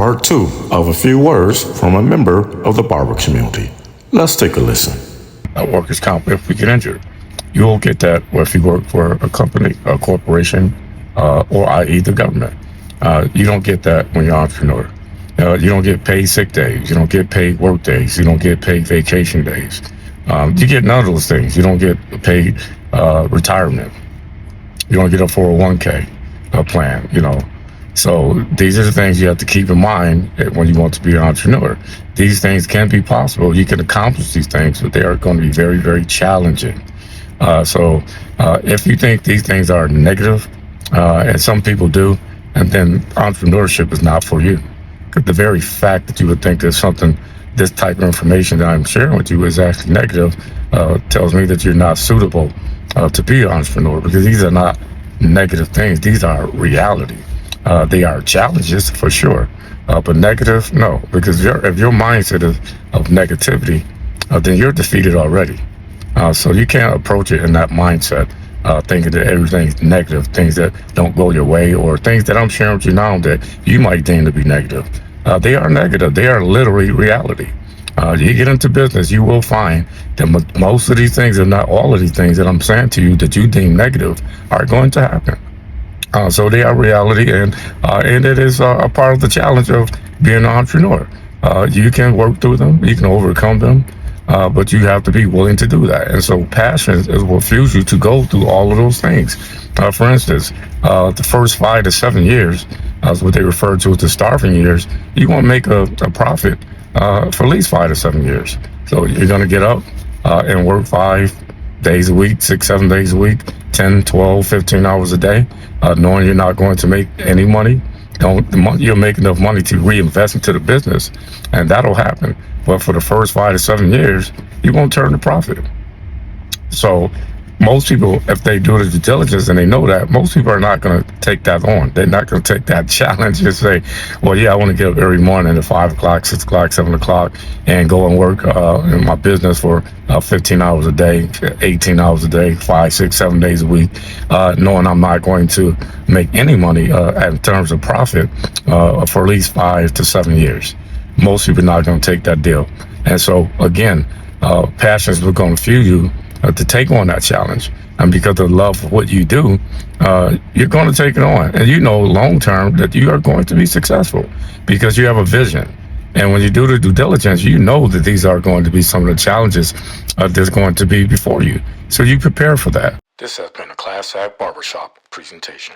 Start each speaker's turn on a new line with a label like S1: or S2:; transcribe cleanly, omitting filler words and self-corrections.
S1: part two of a few words from a member of the Barber community. Let's take a listen.
S2: Workers' comp if we get injured. You will get that if you work for a company, a corporation, or i.e. the government. You don't get that when you're an entrepreneur. You don't get paid sick days. You don't get paid work days. You don't get paid vacation days. You get none of those things. You don't get paid retirement. You don't get a 401k plan, So these are the things you have to keep in mind when you want to be an entrepreneur. These things can be possible. You can accomplish these things, but they are going to be very, very challenging. So if you think these things are negative, and some people do, and then entrepreneurship is not for you. The very fact that you would think there's something, this type of information that I'm sharing with you is actually negative, tells me that you're not suitable to be an entrepreneur, because these are not negative things. These are reality. They are challenges for sure, but negative, no, because if your mindset is of negativity, then you're defeated already. So you can't approach it in that mindset, thinking that everything's negative, things that don't go your way, or things that I'm sharing with you now that you might deem to be negative. They are negative. They are literally reality. You get into business, you will find that most of these things, if not all of these things that I'm saying to you that you deem negative, are going to happen. So they are reality, and it is a part of the challenge of being an entrepreneur. You can work through them, you can overcome them, but you have to be willing to do that. And so passion is what fuels you to go through all of those things. For instance, the first 5 to 7 years, that's what they refer to as the starving years, you want to make a profit for at least 5 to 7 years. So you're going to get up and work 5 days a week, 6, 7 days a week, 10, 12, 15 hours a day, knowing you're not going to make any money. You'll make enough money to reinvest into the business, and that'll happen. But for the first 5 to 7 years, you won't turn a profit. So most people, if they do the due diligence and they know that, most people are not going to take that on. They're not going to take that challenge and say, well, yeah, I want to get up every morning at 5 o'clock, 6 o'clock, 7 o'clock and go and work in my business for 15 hours a day, 18 hours a day, 5, 6, 7 days a week, knowing I'm not going to make any money in terms of profit for at least 5 to 7 years. Most people are not going to take that deal. And so, again, passion is going to fuel you to take on that challenge. And because of the love of what you do, you're going to take it on. And you know long term that you are going to be successful because you have a vision. And when you do the due diligence, you know that these are going to be some of the challenges that's going to be before you. So you prepare for that.
S1: This has been a Class Act Barbershop presentation.